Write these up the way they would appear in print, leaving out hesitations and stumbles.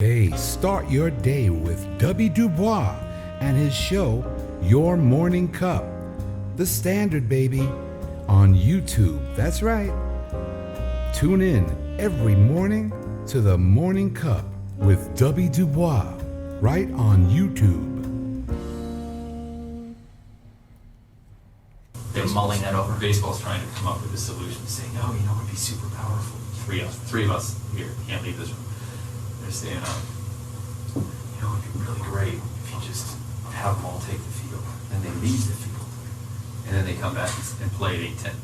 Hey, start your day with Dubby Dubois and his show, Your Morning Cup. The Standard, baby, on YouTube. That's right. Tune in every morning to the Morning Cup with Dubby Dubois, right on YouTube. They're mulling that over. Baseball's trying to come up with a solution, saying, "Oh, you know, it would be super powerful." Three of us here can't leave this room. They're saying, "You know, it'd be really great if you just have them all take the field, and they leave the field, and then they come back and play at 8:10."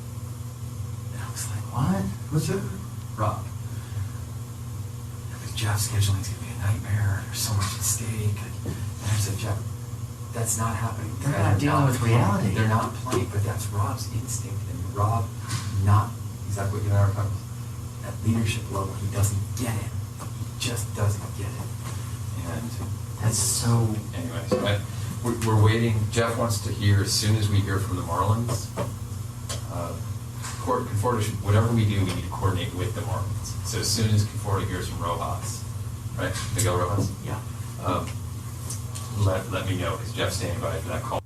And I was like, "What? What's it, Rob?" Because Jeff's scheduling's gonna be a nightmare. There's so much at stake. And I said, "Jeff, that's not happening. They're not dealing with reality. They're not playing, but that's Rob's instinct, and Rob, not exactly what you and I were talking about. At leadership level, he doesn't get it. He just doesn't get it." And That's so. anyway, so we're waiting. Jeff wants to hear as soon as we hear from the Marlins. Conforto should, whatever we do, we need to coordinate with the Marlins. So as soon as Conforto hears from Rojas, right, Miguel Rojas, Yeah. let me know, because Jeff's standing by for that call.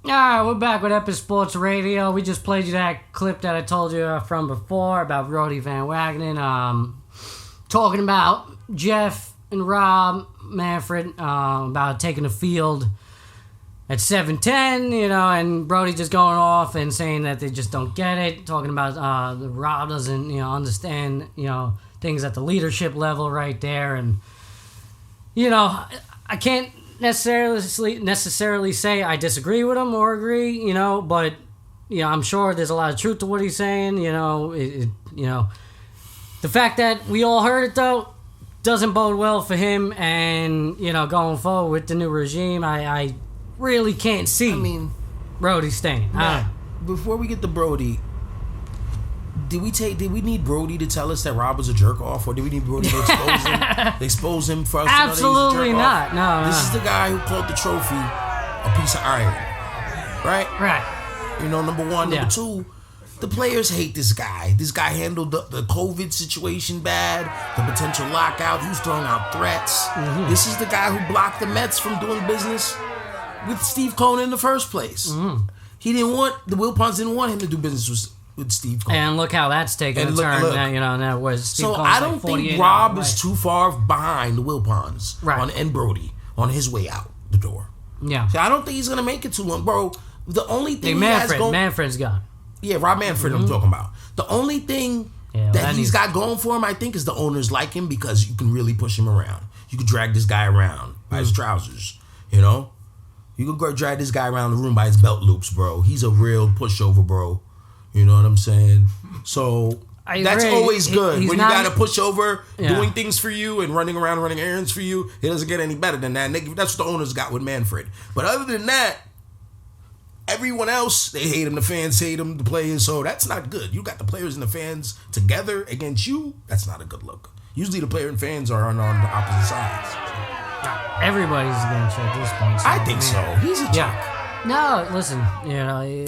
Alright, we're back with EPIS Sports Radio. We just played you that clip that I told you from before about Rody Van Wagenen, talking about Jeff and Rob Manfred about taking the field at 7:10, and Brody just going off and saying that they just don't get it, talking about Rob doesn't, understand, things at the leadership level right there, and, I can't necessarily say I disagree with him or agree, but, I'm sure there's a lot of truth to what he's saying, the fact that we all heard it, though, doesn't bode well for him, and, going forward with the new regime, I really can't see Brody staying. Before we get to Brody, did we need Brody to tell us that Rob was a jerk off, or did we need Brody to expose him for us Absolutely to know that he's a jerk not. off? No. This is the guy who called the trophy a piece of iron, right? Right. Number one. Yeah. Number two, the players hate this guy. This guy handled the COVID situation bad, the potential lockout. He was throwing out threats. Mm-hmm. This is the guy who blocked the Mets from doing business with Steve Cohen in the first place. Mm-hmm. The Wilpons didn't want him to do business with Steve Cohen. And look how that's taken a turn. That was Steve So Cohen's I don't like think Rob is too far behind the Wilpons Right. and Brody on his way out the door. Yeah. So I don't think he's gonna make it too long, bro. The only thing he has going, Manfred's gone. yeah, Rob Manfred, I'm talking about. The only thing that he's got going for him, I think, is the owners like him because you can really push him around. You can drag this guy around by his trousers, You can drag this guy around the room by his belt loops, bro. He's a real pushover, bro. You know what I'm saying? So that's always good. When you got a pushover doing things for you and running around running errands for you, it doesn't get any better than that. That's what the owners got with Manfred. But other than that, everyone else, they hate him. The fans hate him, the players. So that's not good. You got the players and the fans together against you. That's not a good look. Usually the player and fans are on the opposite sides. Everybody's against you at this point. I think so. He's a jerk. No, listen,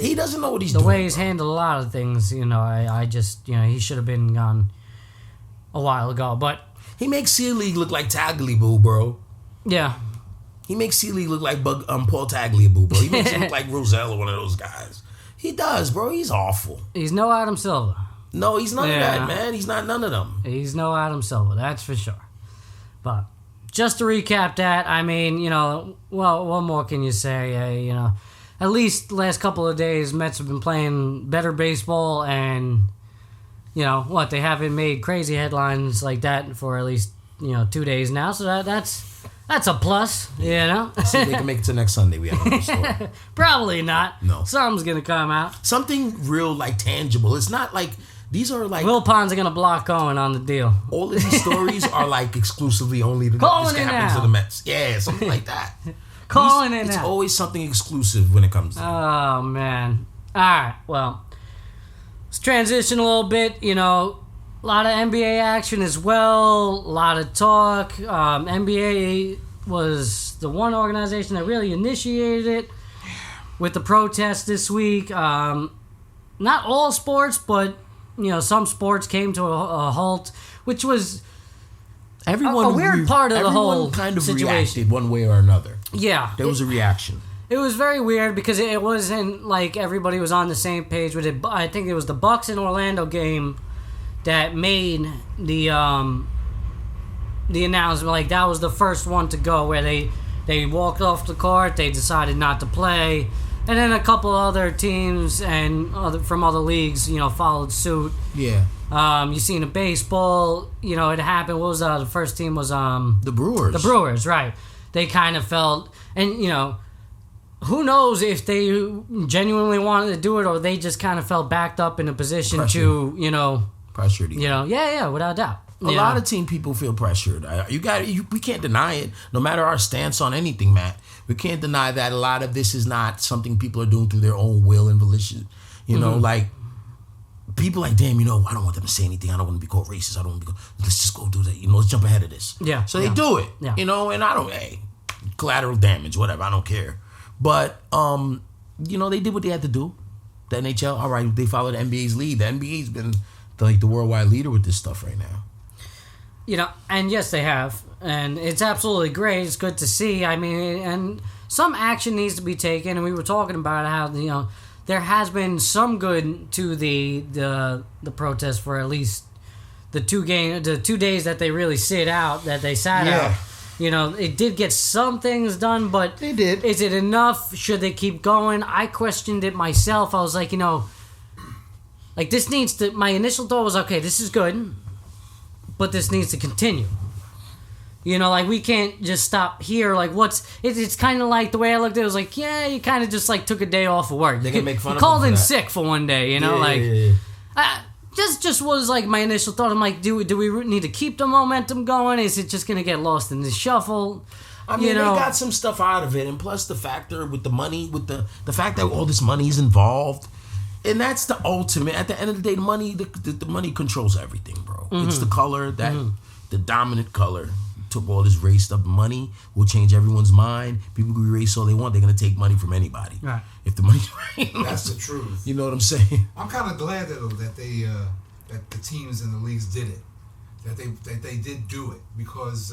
He doesn't know what he's the doing. way he's handled a lot of things, I just, he should have been gone a while ago. But He makes Sea League look like Tagliabue, bro. yeah, He makes Sea League look like Paul Tagliabue, bro. He makes him look like Roselle or one of those guys. He does, bro. He's awful. he's no Adam Silver. No, he's none of that, man. He's not none of them. He's no Adam Silver, that's for sure. But just to recap that, what more can you say? At least the last couple of days, Mets have been playing better baseball, and they haven't made crazy headlines like that for at least 2 days now. So that's a plus, See if they can make it to next Sunday. We have a story. Probably not. No. Something's gonna come out. Something real, like tangible. It's not like these are like Wilpons are gonna block Cohen on the deal. all of these stories are like exclusively only the Calling this it happens now. to the Mets. Yeah, something like that. Calling it It's now. always something exclusive when it comes to Oh man. All right. Well, let's transition a little bit. A lot of NBA action as well. A lot of talk. NBA was the one organization that really initiated it with the protests this week. Not all sports, but some sports came to a halt, which was Everyone, a weird part of the everyone whole kind of situation. reacted one way or another. Yeah. There was a reaction. It was very weird because it wasn't like everybody was on the same page with it. I think it was the Bucks and Orlando game that made the announcement. Like, that was the first one to go where they walked off the court, they decided not to play, and then a couple other teams and from other leagues, followed suit. Yeah. You seen in baseball, it happened. What was the first team was the Brewers. The Brewers, right? They kind of felt, and who knows if they genuinely wanted to do it or they just kind of felt backed up in a position to, pressured. Yeah, without doubt. A lot of team people feel pressured. We can't deny it. No matter our stance on anything, Matt, we can't deny that a lot of this is not something people are doing through their own will and volition. Like people like, damn, I don't want them to say anything. I don't want to be called racist. I don't want to be let's just go do that. Let's jump ahead of this. Yeah. So they do it. Yeah. And I don't. Collateral damage, whatever. I don't care. But they did what they had to do. The NHL, all right, they followed the NBA's lead. The NBA's been the worldwide leader with this stuff right now. And yes, they have. And it's absolutely great. It's good to see. I mean, and some action needs to be taken. And we were talking about how, there has been some good to the protest for at least the 2 days that they really sat out. It did get some things done, but they did. Is it enough? Should they keep going? I questioned it myself. I was like, this needs to. My initial thought was, okay, this is good, but this needs to continue. We can't just stop here. Like, it's kind of like the way I looked at it was like, yeah, you kind of just took a day off of work. They can make fun of called in that. sick for one day, Just was like my initial thought. I'm like, do we need to keep the momentum going? Is it just gonna get lost in the shuffle? I mean, they got some stuff out of it, and plus the factor with the money, with the fact that all this money is involved, and that's the ultimate. At the end of the day, the money controls everything, bro. Mm-hmm. It's the color that the dominant color. Took all this race stuff. Money will change everyone's mind. People can be race all they want. They're gonna take money from anybody. Right. If the money's right. That's the truth. You know what I'm saying? I'm kind of glad though that they that the teams and the leagues did it. That they did do it because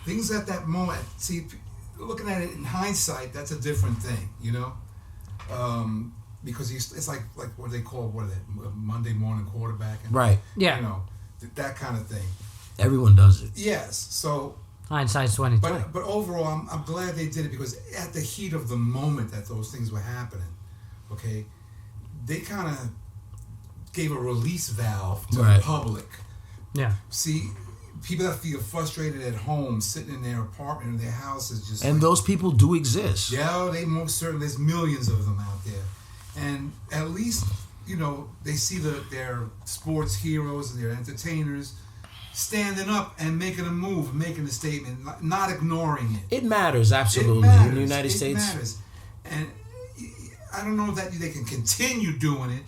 things at that moment. See, looking at it in hindsight, that's a different thing. Because it's like what they call a Monday morning quarterback. And, right. Yeah. That kind of thing. Everyone does it. Yes. So hindsight's 2020. But overall, I'm glad they did it because at the heat of the moment that those things were happening, okay, they kind of gave a release valve to the public. Yeah. See, people that feel frustrated at home, sitting in their apartment or their houses, just and those people do exist. Yeah, they most certainly. There's millions of them out there, and at least they see their sports heroes and their entertainers standing up and making a move, making a statement, not ignoring it. It matters, absolutely. It matters. In the United States. It matters. And I don't know that they can continue doing it,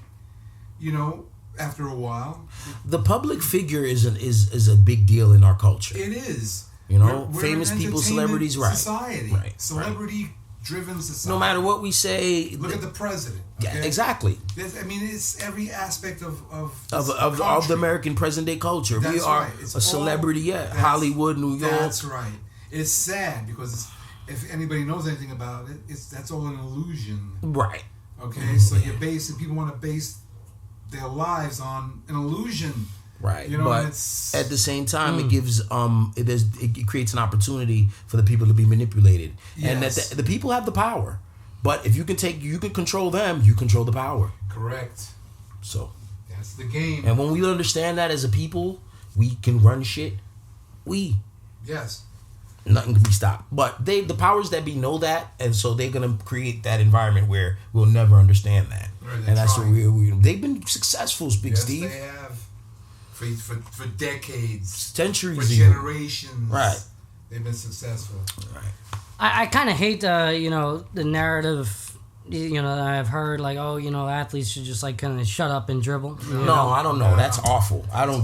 after a while. The public figure is a big deal in our culture. It is. We're an famous people, celebrities, right. Society. Right. Celebrity-driven society. No matter what we say. Look at the president. Okay? Yeah, exactly. It's every aspect of the American present-day culture. That's we are right. a celebrity, Hollywood, New York. That's right. It's sad because if anybody knows anything about it, that's all an illusion. Right. Okay, so people want to base their lives on an illusion. Right, but at the same time, it gives it creates an opportunity for the people to be manipulated, and that the people have the power. But if you can control them, you control the power. Correct. So that's the game. And when we understand that as a people, we can run shit. Yes. Nothing can be stopped. But the powers that be know that, and so they're gonna create that environment where we'll never understand that. Right, and that's what they've been successful, Steve. They have. For decades, centuries, for generations, right? They've been successful. Right. I kind of hate the narrative, that I've heard athletes should just kind of shut up and dribble. No, I don't know. That's awful. I don't.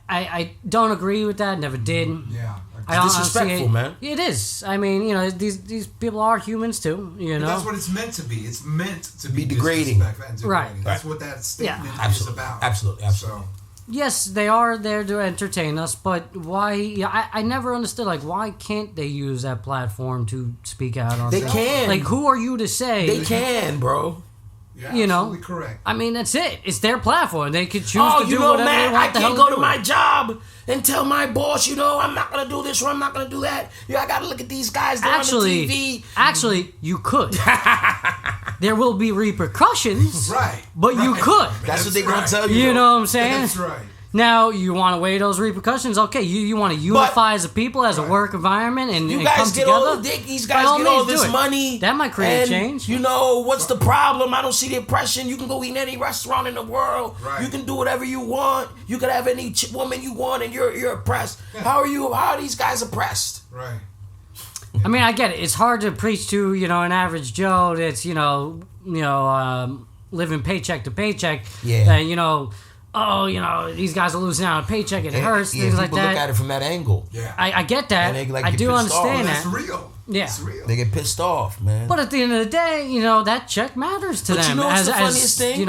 I don't agree with that. Never did. Yeah. It's disrespectful, man. It is. I mean, these people are humans too. But that's what it's meant to be. It's meant to be degrading. Right. That's what that statement is about. Absolutely. So, yes, they are there to entertain us, but why? Yeah, I never understood, like, why can't they use that platform to speak out on They stuff? can. Like, who are you to say? They can, bro. You're You know, absolutely correct. I mean, that's it. It's their platform. They could choose Oh, to you do know, whatever man, they want I the hell can't go to do. my job and tell my boss, I'm not gonna do this or I'm not gonna do that. I gotta look at these guys. They're on the TV. Actually, you could. There will be repercussions, Right. but you right. could. That's what they're gonna tell you. You know what I'm saying? That's right. Now, you want to weigh those repercussions? Okay, you want to unify as a people, as a work environment, and, You and guys come get together? all the dick. These guys By all get all means, do this it. money. That might create and, change. What's the problem? I don't see the oppression. You can go eat in any restaurant in the world. Right. You can do whatever you want. You can have any woman you want, and you're oppressed. How are these guys oppressed? Right. I mean, I get it. It's hard to preach to, an average Joe that's, living paycheck to paycheck. Yeah. These guys are losing out on a paycheck. It hurts, things like people that. look at it from that angle. Yeah. I get that. And they, I get do pissed off. understand That's that. real. Yeah. It's real. They get pissed off, man. But at the end of the day, that check matters to But them. you know what's the funniest thing?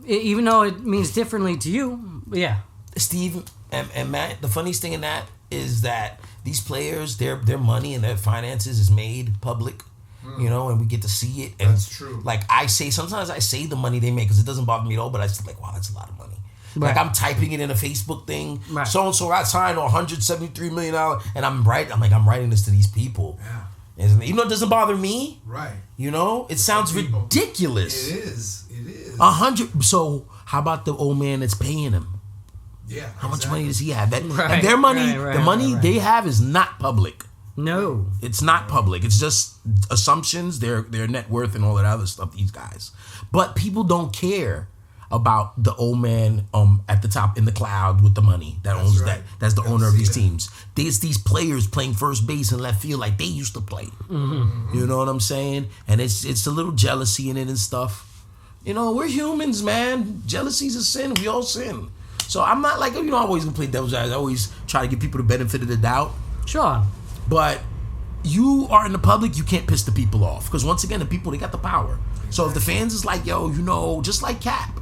Even though it means differently to you. Yeah. Steve and Matt, the funniest thing in that is that these players, their money and their finances is made public, and we get to see it. And That's true. Like sometimes I say the money they make because it doesn't bother me at all, but I just like, wow, that's a lot of money. Right. Like I'm typing it in a Facebook thing. Right. So and so got signed on $173 million, and I'm writing this to these people. Yeah. And even though it doesn't bother me, Right. It sounds people. ridiculous. It is. 100. So how about the old man that's paying him? Yeah. How much money does he have? Right, And their money, right, the money right. they have is not public. No. It's not public. It's just assumptions, their net worth and all that other stuff, these guys. But people don't care about the old man at the top in the cloud with the money that owns right. that's the Don't owner of see these that. teams. There's these players playing first base and left field like they used to play. Mm-hmm. You know what I'm saying? And it's a little jealousy in it and stuff. We're humans, man. Jealousy's a sin. We all sin. So I'm not like, I'm always gonna play devil's advocate. I always try to give people the benefit of the doubt. Sure. But you are in the public, you can't piss the people off. Because once again, the people, they got the power. So if the fans is like, just like Cap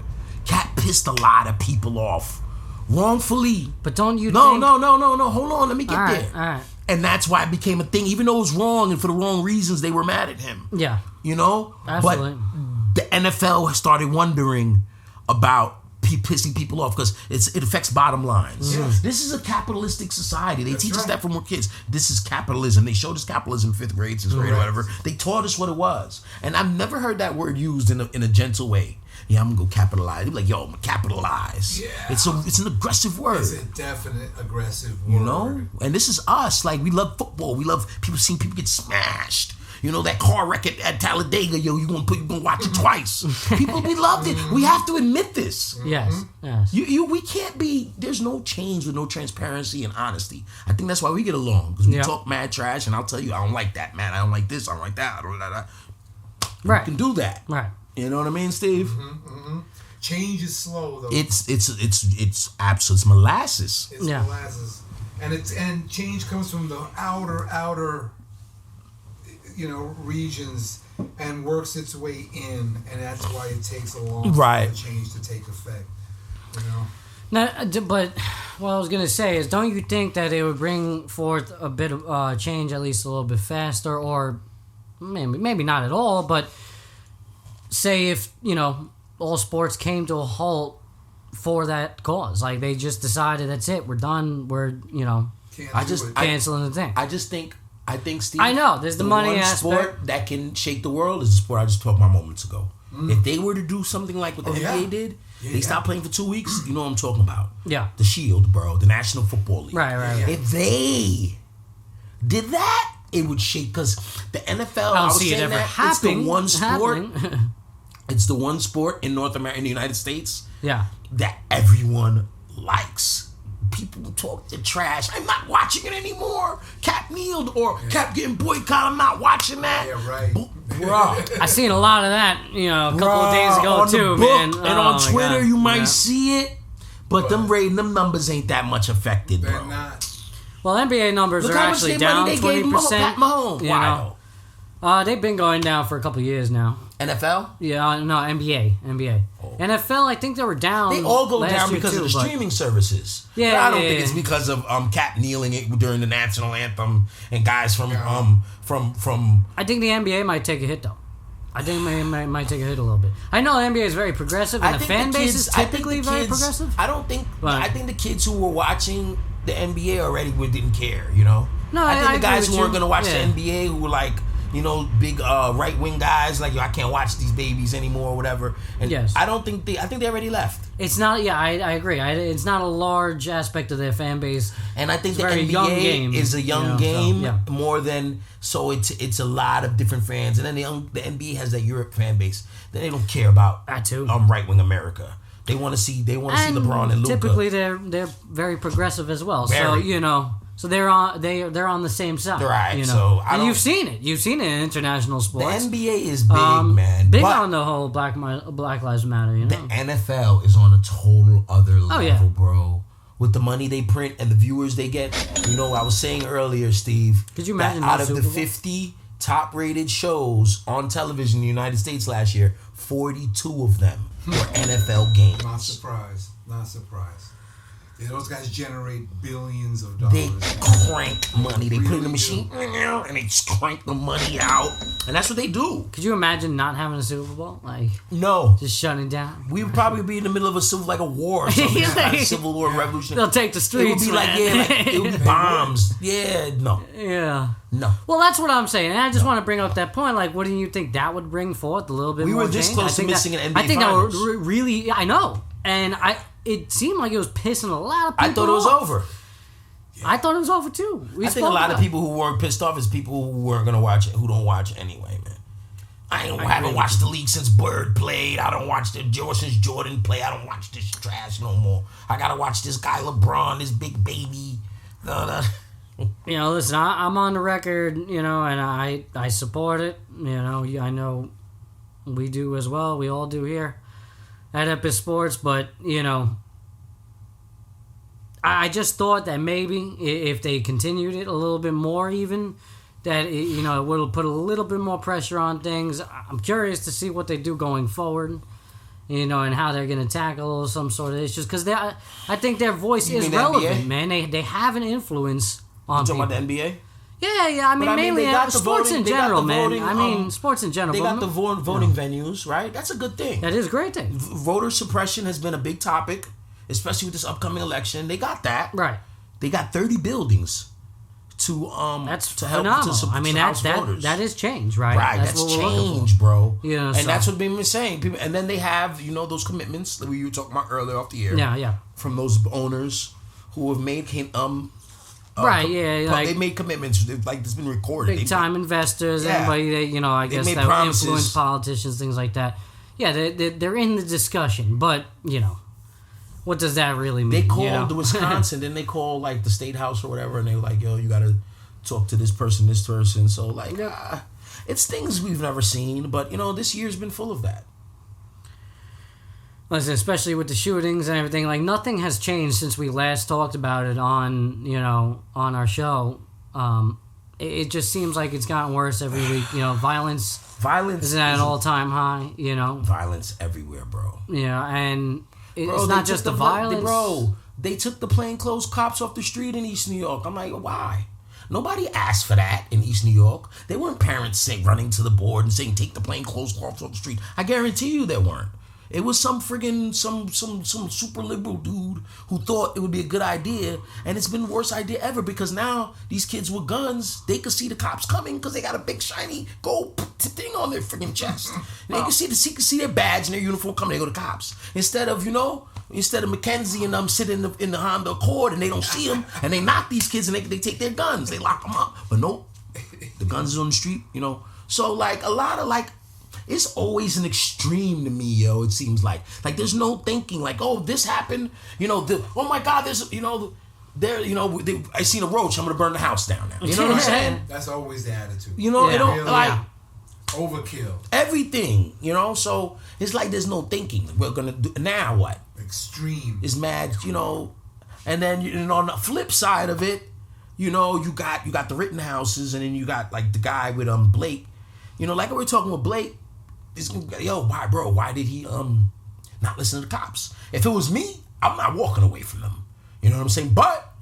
pissed a lot of people off. Wrongfully. But don't you No, think... no. Hold on, let me get All there. right, all right. And that's why it became a thing. Even though it was wrong and for the wrong reasons, they were mad at him. Yeah. Absolutely. But the NFL started wondering about pissing people off because it affects bottom lines. Yes. This is a capitalistic society. They teach us right. that from we're kids. This is capitalism. They showed us capitalism in 5th grade, 6th grade, or Right. whatever. They taught us what it was. And I've never heard that word used in a gentle way. Yeah, I'm gonna go capitalize. They'd be like, yo, I'm gonna capitalize. Yeah. It's an aggressive word. It's a definite aggressive word. And this is us. Like, we love football. We love seeing people get smashed. That car wreck at Talladega, you gonna watch it twice. People, we loved it. We have to admit this. Yes. Yes. We can't be. There's no change with no transparency and honesty. I think that's why we get along because we talk mad trash, and I'll tell you, I don't like that, man. I don't like this. I don't like that. I don't like that. Right. We can do that. Right. You know what I mean, Steve? Change is slow though. It's absolute. It's molasses. It's Yeah. molasses, and change comes from the outer, regions and works its way in, and that's why it takes a long time Right. for change to take effect. Now, but what I was gonna say is, don't you think that it would bring forth a bit of change, at least a little bit faster, or maybe not at all, but say if all sports came to a halt for that cause, like they just decided that's it, we're done, we're canceling the thing. I think, Steve. I know there's the money one aspect. sport that can shake the world is the sport I just talked about moments ago. If they were to do something like what the NBA did, they stopped playing for 2 weeks. You know what I'm talking about? Yeah. The Shield, bro, the National Football League. Right. If they did that, it would shake because the NFL. I was don't see it saying ever that happening. It's the one sport. happening. It's the one sport in North America, in the United States, Yeah. that everyone likes. People talk the trash. I'm not watching it anymore. Cap kneeled or Cap getting boycotted. I'm not watching that. Yeah, right. Bruh. I seen a lot of that, a couple of days ago on too, the book man. And on Oh, my Twitter, God. you might Yeah. see it, but them numbers ain't that much affected, They're bro. not. Well, NBA numbers Look are how much actually they down money they gave 20%. Pat Mahomes. You Why know? though? They've been going down for a couple years now. NFL? Yeah, no, NBA. Oh. NFL, I think they were down. They all go down because of the streaming services. Yeah, but I don't think it's because of Cap kneeling it during the national anthem and guys from. I think the NBA might take a hit though. I think it might take a hit a little bit. I know the NBA is very progressive, and the fan base is typically very progressive. I think the kids who were watching the NBA already didn't care. You know. No, I think the guys who weren't going to watch the NBA who were like. You know, big right wing guys like I can't watch these babies anymore or whatever. And yes. I think they already left. It's not. Yeah, I agree. It's not a large aspect of their fan base. And I think the NBA is a young game more than so. It's a lot of different fans, and then the NBA has that Europe fan base. Then they don't care about that too. Right wing America. They want to see LeBron and Luka. Typically, they're very progressive as well. Very. So you know. So they're on the same side, right? You know? So and you've seen it. You've seen it in international sports. The NBA is big, man. Big on the whole Black Lives Matter. You know, the NFL is on a total other level, bro. With the money they print and the viewers they get. You know, I was saying earlier, Steve. Could you imagine that out of the 50 top-rated shows on television in the United States last year, 42 of them were NFL games. Not surprised. Yeah, those guys generate billions of dollars. They crank money. They put it in the machine and they just crank the money out. And that's what they do. Could you imagine not having a Super Bowl? Like, no. Just shutting down? We would probably be in the middle of a war or something. Like a Civil War revolution. They'll take the streets. It would be it would be bombs. Yeah, no. Yeah. No. Well, that's what I'm saying. And I just want to bring up that point. Like, what do you think that would bring forth? A little bit more We were this change? close to missing an NBA I think Finals. that would really... I know. And it seemed like it was pissing a lot of people I thought it was off. over. Yeah. I thought it was over too. I think a lot of people who weren't pissed off is people who weren't going to watch it, who don't watch anyway, man. I haven't watched the league since Bird played. I don't watch since Jordan play. I don't watch this trash no more. I got to watch this guy LeBron, this big baby. You know, listen, I'm on the record, you know, and I support it. You know, I know we do as well. We all do here at EPIS Sports, but, you know, I just thought that maybe if they continued it a little bit more even, that, it would put a little bit more pressure on things. I'm curious to see what they do going forward, you know, and how they're going to tackle some sort of issues, because I think their voice is relevant, man. They have an influence on people. You talking about the NBA? Yeah. I mean, mainly sports in general, man. Sports in general. They got the voting venues, right? That's a good thing. That is a great thing. Voter suppression has been a big topic, especially with this upcoming election. They got that. Right. They got 30 buildings to that's to help phenomenal. to voters. That is change, right? Right. That's change, bro. Yeah. And that's what we've been saying. People, and then they have, those commitments that we were talking about earlier off the air. Yeah. From those owners who have made they made commitments. Like it's been recorded. Big time investors, anybody that I guess that influence politicians, things like that. Yeah, they're in the discussion, but what does that really mean? They called the Wisconsin, then they called like the state house or whatever, and they were like, "Yo, you gotta talk to this person." So like, it's things we've never seen, but this year's been full of that. Listen, especially with the shootings and everything, like nothing has changed since we last talked about it on our show. It just seems like it's gotten worse every week. Violence is at an all-time high. Violence everywhere, bro. Yeah, and it's not just the violence. Bro, they took the plainclothes cops off the street in East New York. I'm like, why? Nobody asked for that in East New York. They weren't parents running to the board and saying, take the plainclothes cops off the street. I guarantee you there weren't. It was some super liberal dude who thought it would be a good idea, and it's been the worst idea ever because now these kids with guns, they could see the cops coming because they got a big shiny gold thing on their freaking chest. And they can see their badge and their uniform coming. They go to cops instead of Mackenzie and them sitting in the Honda Accord and they don't see them and they knock these kids and they take their guns, they lock them up. But nope, the guns is on the street. So like a lot of like. It's always an extreme to me, yo. It seems like there's no thinking, like, oh, this happened, oh my God, there's, I seen a roach, I'm gonna burn the house down now. You know what I'm saying? That's always the attitude. It don't overkill. Everything, So it's like there's no thinking. We're gonna do now. What? Extreme. Is mad, and then on the flip side of it, you got the Rittenhouses, and then you got like the guy with Blake. You know, like we were talking with Blake. Why did he not listen to the cops? If it was me, I'm not walking away from them. You know what I'm saying? But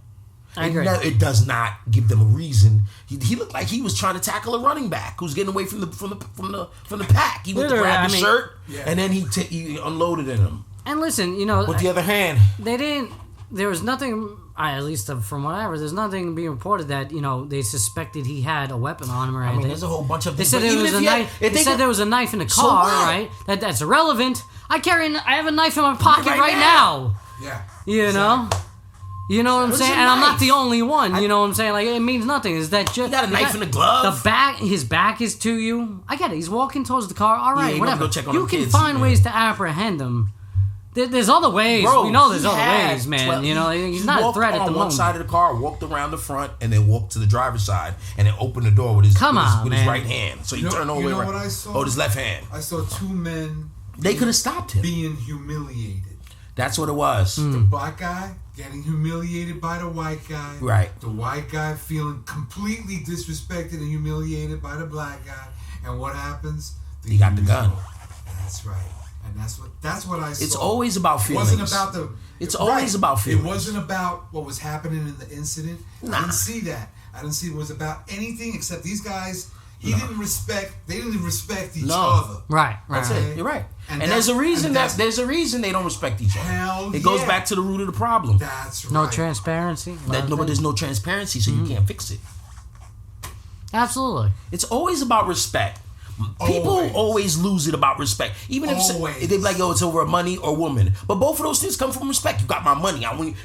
I agree. It does not give them a reason. He looked like he was trying to tackle a running back who's getting away from the pack. He went to grab his shirt and then he unloaded in him. And listen, you know, with the other hand, they didn't. There was nothing. At least from whatever, there's nothing being reported that they suspected he had a weapon on him or anything. There's a whole bunch of they things. said there was a knife. They said there was a knife in the car, right? That's irrelevant. I have a knife in my pocket right now. Yeah. You know. You know what I'm saying? And I'm not the only one. You know what I'm saying? Like, it means nothing. Is that just... You got a knife in the glove? His back is to you. I get it. He's walking towards the car. All right, whatever. Go check on you can find ways to apprehend him. There's other ways. Bro, we know there's other ways, man. He's not a threat at the moment. He walked on one side of the car, walked around the front, and then walked to the driver's side, and then opened the door with his right hand. So he turned over what I saw? with his left hand. I saw two men. They could have stopped him. Being humiliated. That's what it was. The black guy getting humiliated by the white guy. Right. The white guy feeling completely disrespected and humiliated by the black guy. And what happens? He got the gun. That's right. And that's what I saw. It's always about feelings. It wasn't about It's always about feelings. It wasn't about what was happening in the incident. Nah. I didn't see that. I didn't see it was about anything except these guys. They didn't respect each other. Right. That's it. You're right. And there's a reason they don't respect each other. It goes back to the root of the problem. That's right. No transparency. There's no transparency, so you can't fix it. Absolutely. It's always about respect. People always lose it about respect. Even if they be like, yo, it's over money or woman. But both of those things come from respect. You got my money.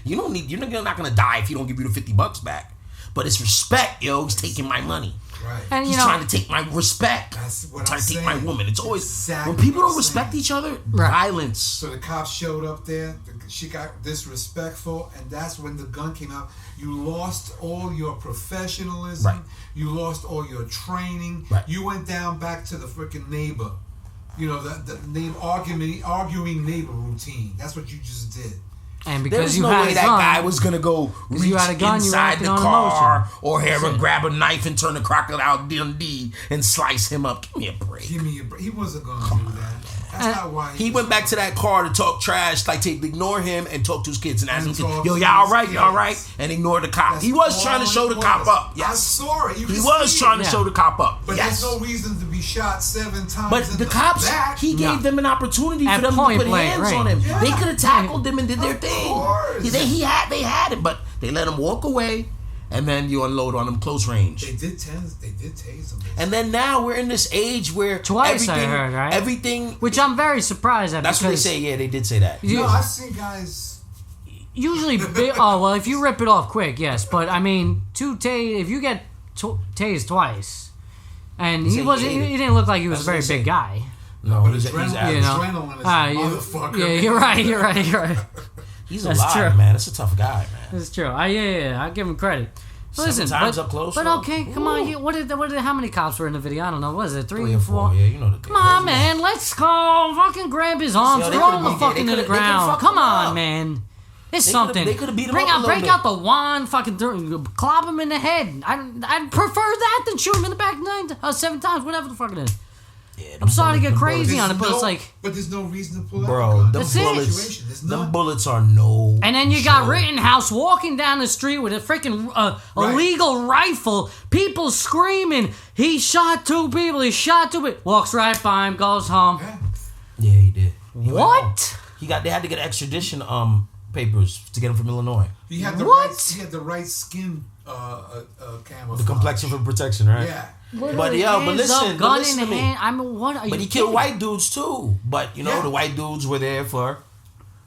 You're not gonna die if you don't give you the $50 back. But it's respect, yo. He's taking my money. Right. And he's trying to take my respect. That's what trying I'm to take saying. my woman. It's always when people don't respect each other, violence. So the cops showed up there. She got disrespectful, and that's when the gun came out. You lost all your professionalism. Right. You lost all your training. Right. You went down back to the freaking neighbor. You know, the name arguing neighbor routine. That's what you just did. And because There's no way that guy was gonna go reach inside the car or grab a knife and turn the Crocodile Dundee and slice him up. Give me a break. He wasn't gonna do that. That's not why he went back to that car to talk trash, like to ignore him and talk to his kids and ask him, yo, y'all all right? And ignore the cop. He was trying to show the cop up. Yes. I saw it. He was trying to show the cop up. But there's no reason to be shot 7 times. But the cops, he gave them an opportunity for them to put hands on him. Yeah. They could have tackled them and did their thing. They had it, but they let him walk away. And then you unload on them close range. They did tase them. And then now we're in this age where twice I heard, right? Everything, which I'm very surprised at. That's what they say. Yeah, they did say that. I've seen guys. Usually, if you rip it off quick, yes. But I mean, if you get tased twice, and he didn't look like he was a very big guy. No, but he's adrenaline is motherfucker. Yeah, you're right. He's alive, man. That's a tough guy, man. That's true. I give him credit. Listen, up close. But okay, come on. How many cops were in the video? I don't know. What is it? 3 or 4? Yeah, you know the Come on, man. Let's go. Fucking grab his arms, throw him the fucking to the ground. Come on, man. It's something. They could have beat him break up out the wand, fucking clop him in the head. I'd prefer that than shoot him in the back 7 times, whatever the fuck it is. Yeah, I'm sorry to get crazy on it, but it's like... But there's no reason to pull out. Bro, them bullets are no... And then you got Rittenhouse walking down the street with a freaking illegal rifle. People screaming, he shot 2 people, walks right by him, goes home. Yeah, he did. What? They had to get extradition papers to get him from Illinois. He had the right skin camouflage. The complexion for protection, right? Yeah. But listen to me. But he killed white dudes too. But the white dudes were there for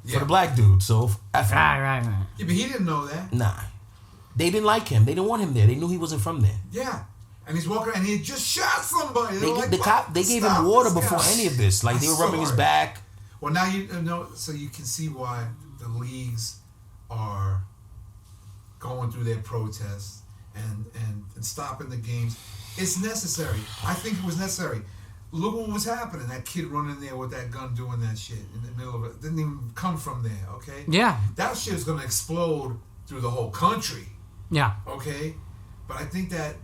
the black dudes. So right. Yeah, but he didn't know that. Nah, they didn't like him. They didn't want him there. They knew he wasn't from there. Yeah, and he's walking and he had just shot somebody. They gave him water before any of this. Like they were rubbing his back. Well, now you know, so you can see why the leagues are going through their protests and stopping the games. It's necessary. I think it was necessary. Look what was happening. That kid running there with that gun doing that shit in the middle of it. Didn't even come from there, okay? Yeah. That shit is going to explode through the whole country. Yeah. Okay? But I think that...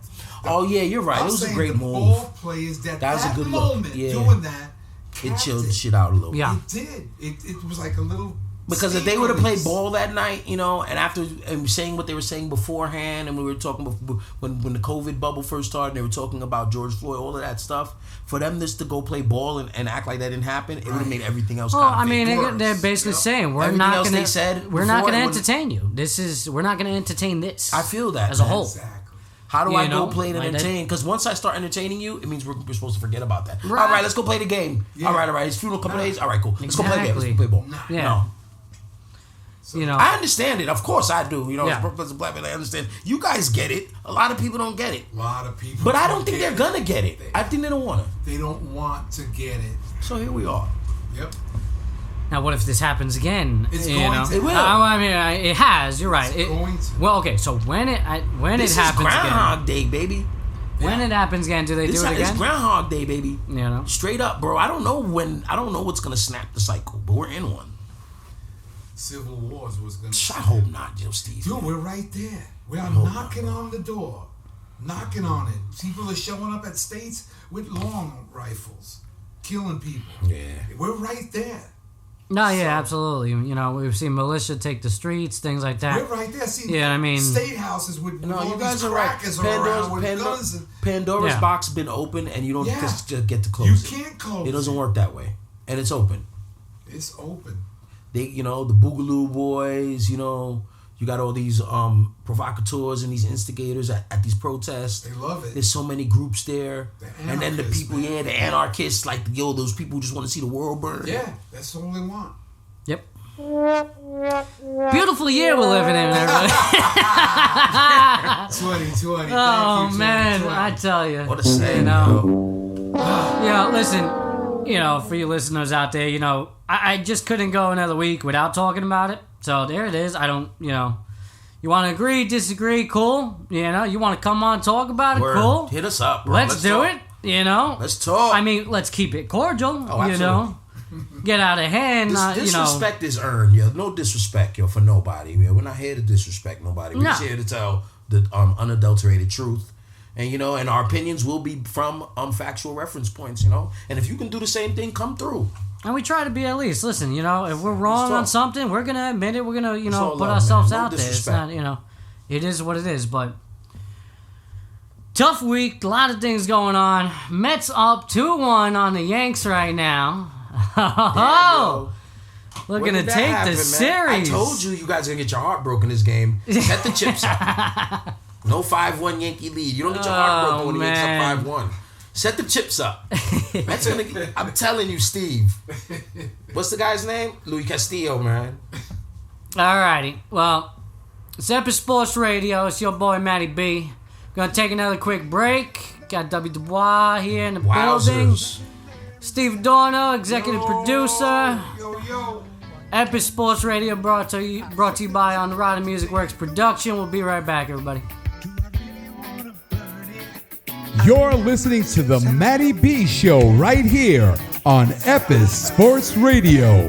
Oh yeah, you're right. It was a great move. Ball players that was a good moment look. Yeah. doing that. It chilled the shit out a little. Yeah. It did. It was like a little. Because if they would have played ball that night, you know, and after saying what they were saying beforehand, and we were talking when the COVID bubble first started, they were talking about George Floyd, all of that stuff. For them just to go play ball and act like that didn't happen, it would have made everything else. Well, kind of they're basically saying we're Everything not else going they said to. We're not before, going to it wouldn't- entertain you. We're not going to entertain this. I feel that as a man. whole. Exactly. How do You I know, go play and like entertain? Because once I start entertaining you, it means we're supposed to forget about that. Right. All right, let's go play the game. Yeah. All right. It's funeral couple days. All right, cool. Let's go play the game. Let's Exactly. go play ball. Yeah. No. You know, I understand it. Of course I do. You know, Yeah. as a black man, I understand. You guys get it. A lot of people don't get it. A lot of people. But I don't think they're gonna get it. I think they don't want to. They don't want to get it. So here we are. Yep. now what if this happens again? It's you going know? to. It will. I mean, it has. You're right. It's going to. Well, okay. So when it This happens is Groundhog again, Day, baby. when it happens again, do they do it It's again? Groundhog Day, baby. You know. Straight up, bro. I don't know what's gonna snap the cycle, but we're in one. Civil Wars was going to. I hope not, Joe Steve. Dude, we're right there. We are hope knocking on the door. Knocking on it. People are showing up at states with long rifles. Killing people. Yeah. We're right there. No, yeah, absolutely. You know, we've seen militia take the streets, things like that. We're right there. See, Yeah, I mean- state houses with No, all you guys these are right. crackers around with guns. Pandora's Yeah. box been open, and you don't Yeah. just get to close You it. can't close It doesn't work that way, and it's open. It's open. They, you know, the Boogaloo Boys, you know, you got all these provocateurs and these instigators at these protests. They love it. There's so many groups there, The and then the anarchists, people, man. the anarchists, like those people who just want to see the world burn. Yeah, that's all they want. Yep. Beautiful year we're living in, everybody. 2020. Oh Thank you, man, 2020. I tell you. What a saying, You know. yo. You know, listen. You know, for you listeners out there, you know, I just couldn't go another week without talking about it. So there it is. I don't, you know, you want to agree, disagree, cool. You know, you want to come on, talk about it, Word. cool. Hit us up, bro. Let's do talk. it. You know, Let's talk. I mean, let's keep it cordial. Oh, you know, get out of hand. This you know, disrespect is earned, yo. No disrespect, yo, for nobody. Yo. We're not here to disrespect nobody. We're No. just here to tell the unadulterated truth. And, you know, and our opinions will be from factual reference points, you know. And if you can do the same thing, come through. and we try to be at least. Listen, you know, if we're wrong talk. on something, we're gonna admit it. We're gonna, you know, all put love, ourselves man. No out there. It's disrespect. not, you know, it is what it is. But tough week, a lot of things going on. Mets up 2-1 on the Yanks right now. Oh, looking When to did that take happen, the man? series. I told you guys are going to get your heart broken this game. Set the chips up. No 5-1 Yankee lead. You don't get your heart broken when the Yankees man. up 5-1. Set the chips up. That's gonna get, I'm telling you, Steve. What's the guy's name? Luis Castillo, man. Alrighty, well, it's EPIS Sports Radio. It's your boy Matty B. Gonna take another quick break. Got Dubby Dubois here in the building. Wowzers. Steve Adorno, executive producer. Yo. EPIS Sports Radio brought to you by Onroda MusicWorks production. We'll be right back, everybody. You're listening to the Matty B Show right here on EPIS Sports Radio.